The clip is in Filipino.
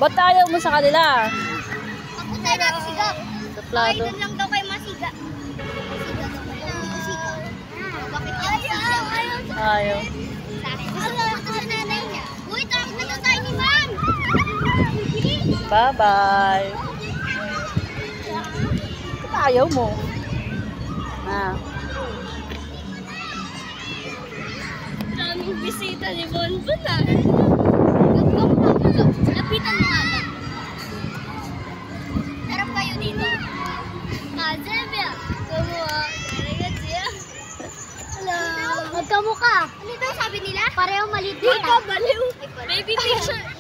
Ba't ayaw mo sa kanila? Ako tayo natin siga. Sa plato. Ay, lang daw kayo masiga. Masiga. Bakit yan? Ayaw. Ayaw. Gusto sa nanay niya. Uy, tawag na daw tayo ni Ma'am. Bye-bye. Ayaw mo. Ah. Daming bisita ni Bonbon ah. Lapitan mo nga. Harap kayo dito. Kazebya. Kumuha. Karagat siya. Hello. Magkamukha. Ano daw sabi nila? Pareho maliit. Baliw. Baby picture.